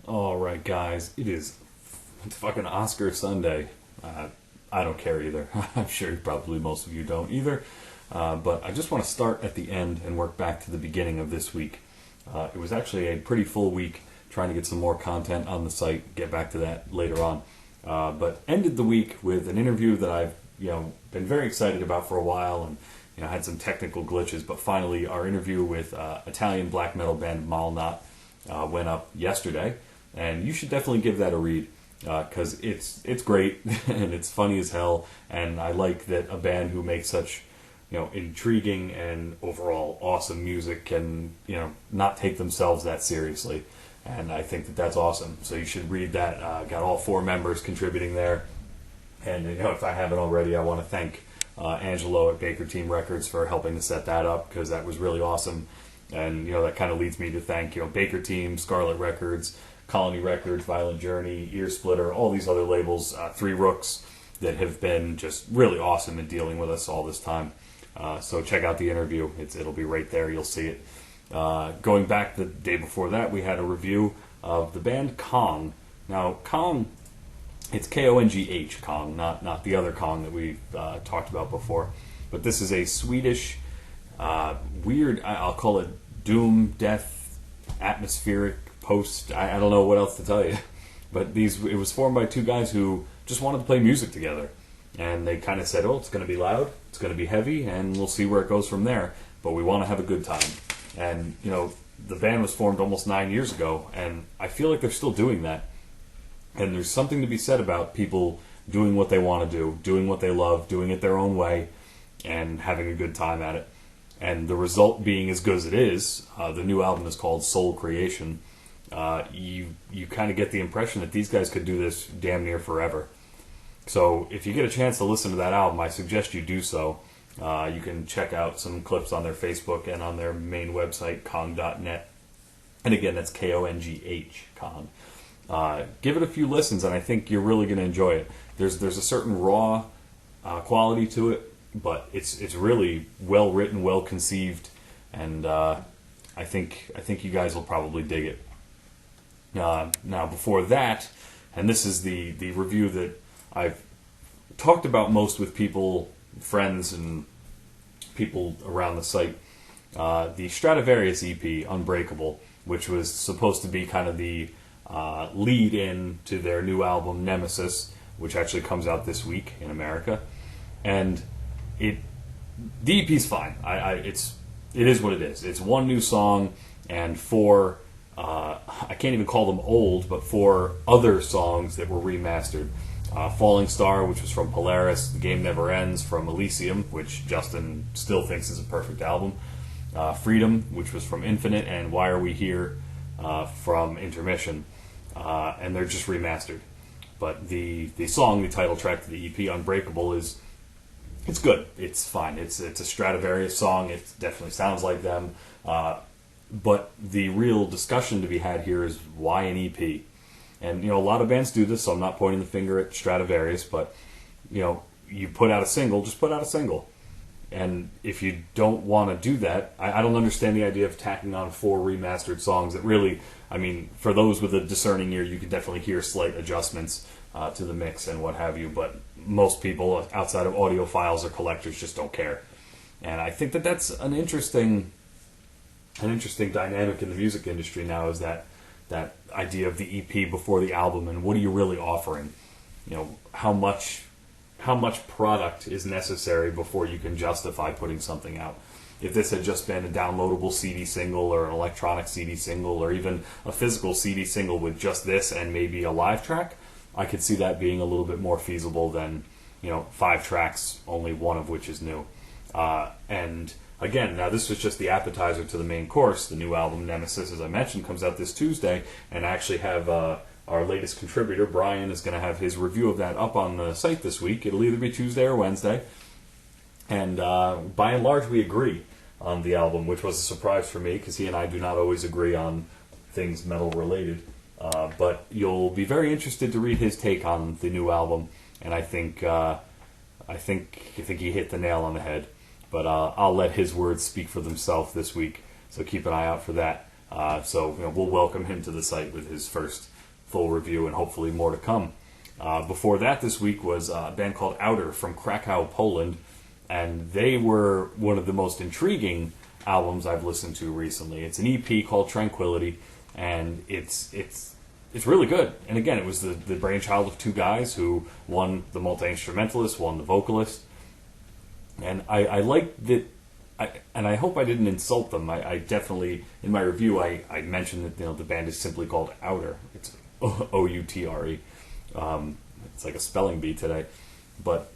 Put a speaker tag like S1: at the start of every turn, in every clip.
S1: All right, guys, it's fucking Oscar Sunday. I don't care either. I'm sure probably most of you don't either. But I just want to start at the end and work back to the beginning of this week. It was actually a pretty full week trying to get some more content on the site. Get back to that later on. But ended the week with an interview that I've been very excited about for a while, and had some technical glitches. But finally, our interview with Italian black metal band Malnatt went up yesterday, and you should definitely give that a read because it's great and it's funny as hell, and I like that a band who makes such intriguing and overall awesome music can not take themselves that seriously, and I think that that's awesome. So you should read that. Got all four members contributing there, and if I haven't already, I want to thank Angelo at Baker Team Records for helping to set that up because that was really awesome. And that kind of leads me to thank Baker Team, Scarlet Records, Colony Records, Violent Journey, Ear Splitter, all these other labels, Three Rooks, that have been just really awesome in dealing with us all this time. So check out the interview. It'll be right there. You'll see it. Going back the day before that, we had a review of the band Kongh. Now, Kongh, it's K-O-N-G-H, Kongh, not the other Kongh that we've talked about before. But this is a Swedish, weird, I'll call it doom, death, atmospheric, post, I don't know what else to tell you. But it was formed by two guys who just wanted to play music together. And they kind of said, it's going to be loud, it's going to be heavy, and we'll see where it goes from there. But we want to have a good time. And, the band was formed almost 9 years ago, and I feel like they're still doing that. And there's something to be said about people doing what they want to do, doing what they love, doing it their own way, and having a good time at it. And the result being as good as it is, the new album is called Soul Creation. You kind of get the impression that these guys could do this damn near forever. So if you get a chance to listen to that album, I suggest you do so. You can check out some clips on their Facebook and on their main website, kongh.net. And again, that's K-O-N-G-H, Kongh. Give it a few listens, and I think you're really going to enjoy it. There's a certain raw quality to it, but it's really well written, well conceived, and I think you guys will probably dig it. Now, before that, and this is the review that I've talked about most with people, friends, and people around the site. The Stratovarius EP, Unbreakable, which was supposed to be kind of the lead in to their new album Nemesis, which actually comes out this week in America. And the EP's fine. It is what it is. It's one new song and four, I can't even call them old, but four other songs that were remastered. Falling Star, which was from Polaris, The Game Never Ends from Elysium, which Justin still thinks is a perfect album. Freedom, which was from Infinite, and Why Are We Here from Intermission. And they're just remastered. But the song, the title track to the EP, Unbreakable, it's good. It's fine. It's a Stratovarius song. It definitely sounds like them. But the real discussion to be had here is why an EP? And, a lot of bands do this, so I'm not pointing the finger at Stratovarius, but, you put out a single, just put out a single. And if you don't want to do that, I don't understand the idea of tacking on four remastered songs that really, for those with a discerning ear, you can definitely hear slight adjustments to the mix and what have you, but most people outside of audiophiles or collectors just don't care. And I think that that's an interesting dynamic in the music industry now, is that idea of the EP before the album, and what are you really offering? How much product is necessary before you can justify putting something out? If this had just been a downloadable CD single or an electronic CD single or even a physical CD single with just this and maybe a live track, I could see that being a little bit more feasible than 5 tracks, only one of which is new. And again, now this was just the appetizer to the main course. The new album, Nemesis, as I mentioned, comes out this Tuesday, and I actually have our latest contributor, Brian, is going to have his review of that up on the site this week. It'll either be Tuesday or Wednesday. And by and large, we agree on the album, which was a surprise for me, because he and I do not always agree on things metal-related. But you'll be very interested to read his take on the new album, and I think he hit the nail on the head. But I'll let his words speak for themselves this week, so keep an eye out for that. So we'll welcome him to the site with his first full review, and hopefully more to come. Before that, this week was a band called Outre from Krakow, Poland, and they were one of the most intriguing albums I've listened to recently. It's an EP called Tranquility, and it's really good. And again, it was the brainchild of two guys who, one the multi-instrumentalist, one the vocalist. And I like that, and I hope I didn't insult them. I definitely, in my review, I mentioned that the band is simply called Outre. It's Outre. It's like a spelling bee today. But,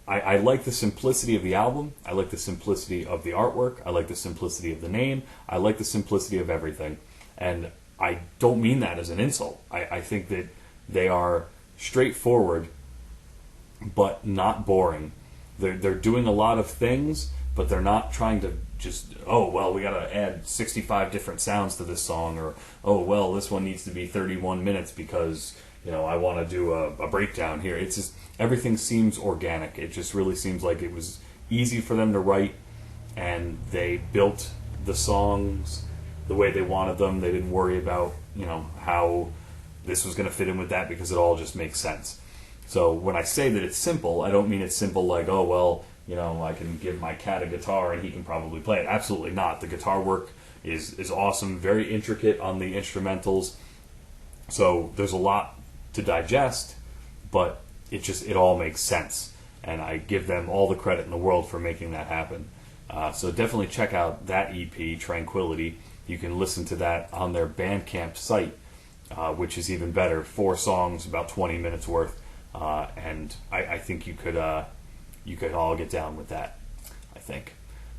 S1: I like the simplicity of the album. I like the simplicity of the artwork. I like the simplicity of the name. I like the simplicity of everything. And I don't mean that as an insult. I think that they are straightforward, but not boring. They're doing a lot of things, but they're not trying to just, we got to add 65 different sounds to this song, or, this one needs to be 31 minutes because, I want to do a breakdown here. It's just, everything seems organic. It just really seems like it was easy for them to write, and they built the songs the way they wanted them. They didn't worry about, how this was going to fit in with that, because it all just makes sense. So when I say that it's simple, I don't mean it's simple like, I can give my cat a guitar and he can probably play it. Absolutely not. The guitar work is awesome, very intricate on the instrumentals. So there's a lot to digest, but it all makes sense. And I give them all the credit in the world for making that happen. So definitely check out that EP, Tranquility. You can listen to that on their Bandcamp site, which is even better. 4 songs, about 20 minutes worth. And I think you could all get down with that, I think.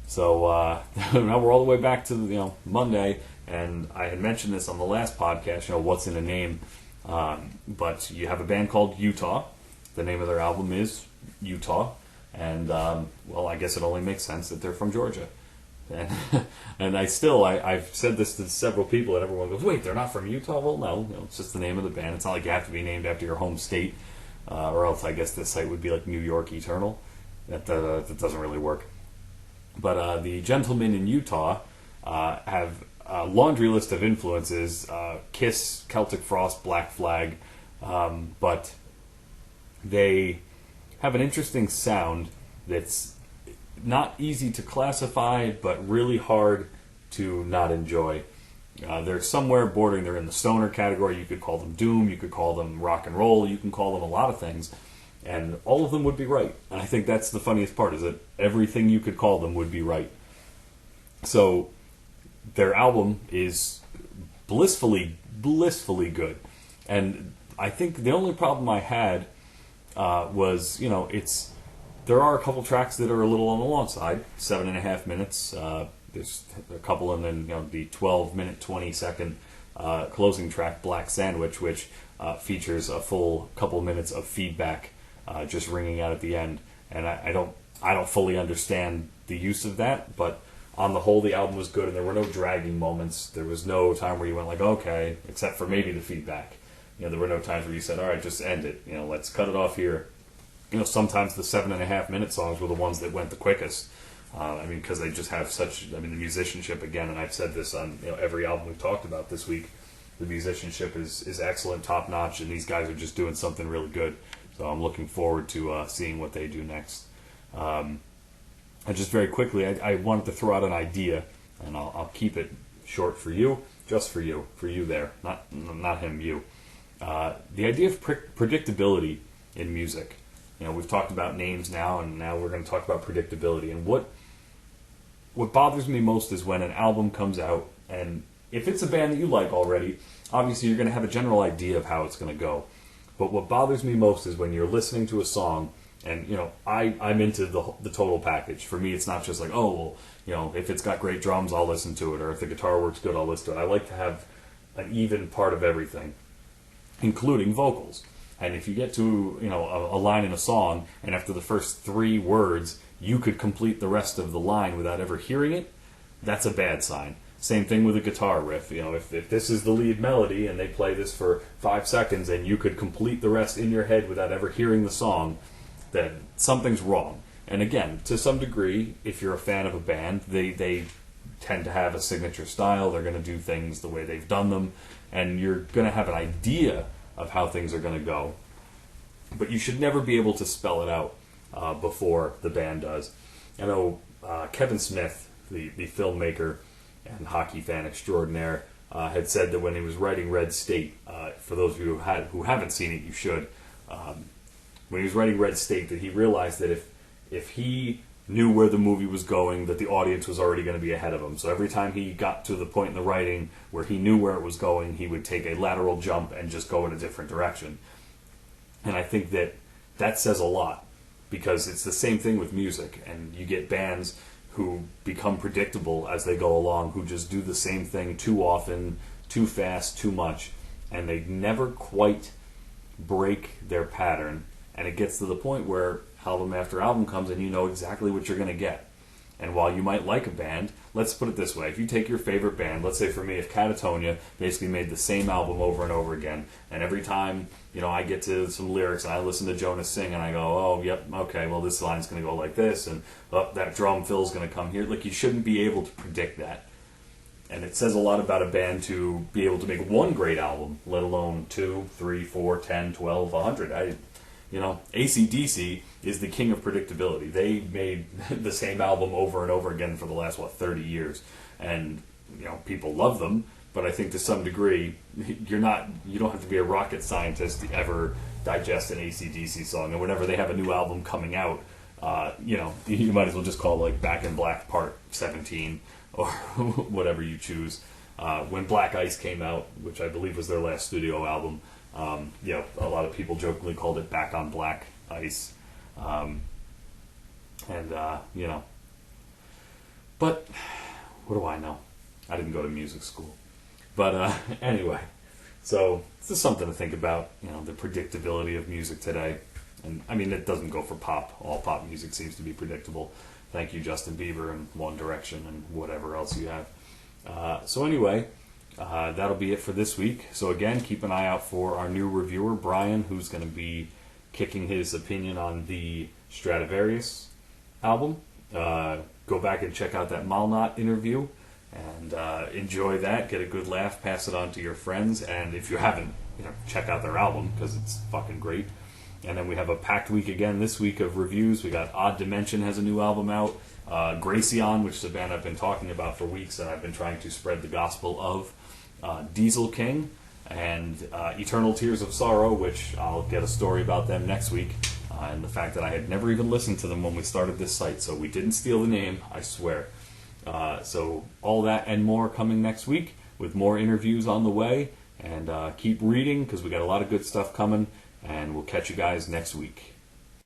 S1: So now we're all the way back to Monday, and I had mentioned this on the last podcast, what's in a name. But you have a band called Utah. The name of their album is Utah, and I guess it only makes sense that they're from Georgia. And I've said this to several people, and everyone goes, "Wait, they're not from Utah?" Well, no, it's just the name of the band. It's not like you have to be named after your home state. Or else I guess this site would be like New York Eternal. That doesn't really work. But the gentlemen in Utah have a laundry list of influences: Kiss, Celtic Frost, Black Flag. But they have an interesting sound that's not easy to classify, but really hard to not enjoy. They're somewhere bordering. They're in the stoner category. You could call them doom. You could call them rock and roll. You can call them a lot of things, and all of them would be right. And I think that's the funniest part, is that everything you could call them would be right. So their album is blissfully good. And I think the only problem I had was, there are a couple tracks that are a little on the long side, 7.5 minutes. There's a couple, and then the 12-minute, 20-second closing track, Black Sandwich, which features a full couple minutes of feedback just ringing out at the end. And I don't fully understand the use of that, but on the whole, the album was good, and there were no dragging moments. There was no time where you went like, okay, except for maybe the feedback. There were no times where you said, all right, just end it. Let's cut it off here. Sometimes the 7.5-minute songs were the ones that went the quickest. Because they just have such, the musicianship, again, and I've said this on every album we've talked about this week, the musicianship is excellent, top-notch, and these guys are just doing something really good. So I'm looking forward to seeing what they do next. And just very quickly, I wanted to throw out an idea, and I'll keep it short for you, just for you there, not him, you. The idea of predictability in music. We've talked about names now, and now we're going to talk about predictability. And what bothers me most is when an album comes out, and if it's a band that you like already, obviously you're going to have a general idea of how it's going to go. But what bothers me most is when you're listening to a song, and I'm into the total package. For me, it's not just like, if it's got great drums, I'll listen to it, or if the guitar works good, I'll listen to it. I like to have an even part of everything, including vocals. And if you get to a line in a song, and after the first 3 words you could complete the rest of the line without ever hearing it, that's a bad sign. Same thing with a guitar riff. If this is the lead melody and they play this for 5 seconds and you could complete the rest in your head without ever hearing the song, then something's wrong. And again, to some degree, if you're a fan of a band, they tend to have a signature style. They're going to do things the way they've done them, and you're going to have an idea of how things are going to go. But you should never be able to spell it out before the band does. I know Kevin Smith, the filmmaker and hockey fan extraordinaire, had said that when he was writing Red State, for those of you who haven't seen it, you should. When he was writing Red State, that he realized that if he knew where the movie was going, that the audience was already going to be ahead of him. So every time he got to the point in the writing where he knew where it was going, he would take a lateral jump and just go in a different direction. And I think that says a lot, because it's the same thing with music, and you get bands who become predictable as they go along, who just do the same thing too often, too fast, too much, and they never quite break their pattern, and it gets to the point where album after album comes and you know exactly what you're going to get. And while you might like a band, let's put it this way, if you take your favorite band, let's say for me, if Catatonia basically made the same album over and over again, and every time, I get to some lyrics and I listen to Jonas sing and I go, oh, yep, okay, well, this line's going to go like this, and that drum fill's going to come here. Like, you shouldn't be able to predict that. And it says a lot about a band to be able to make one great album, let alone 2, 3, 4, 10, 12, 100. AC/DC is the king of predictability. They made the same album over and over again for the last, 30 years. And, people love them, but I think to some degree, you don't have to be a rocket scientist to ever digest an AC/DC song. And whenever they have a new album coming out, you might as well just call it like Back in Black Part 17 or whatever you choose. When Black Ice came out, which I believe was their last studio album, a lot of people jokingly called it Back on Black Ice. But what do I know? I didn't go to music school. But anyway, so this is something to think about, the predictability of music today. And I mean, it doesn't go for pop. All pop music seems to be predictable. Thank you, Justin Bieber and One Direction and whatever else you have. So anyway, that'll be it for this week. So again, keep an eye out for our new reviewer, Brian, who's going to be kicking his opinion on the Stratovarius album. Go back and check out that Malnatt interview and enjoy that. Get a good laugh. Pass it on to your friends. And if you haven't, check out their album, because it's fucking great. And then we have a packed week again this week of reviews. We got Odd Dimension has a new album out. Gracian, which is a band I've been talking about for weeks and I've been trying to spread the gospel of. Diesel King, and Eternal Tears of Sorrow, which I'll get a story about them next week, and the fact that I had never even listened to them when we started this site, so we didn't steal the name, I swear. So all that and more coming next week, with more interviews on the way, and keep reading, because we got a lot of good stuff coming, and we'll catch you guys next week.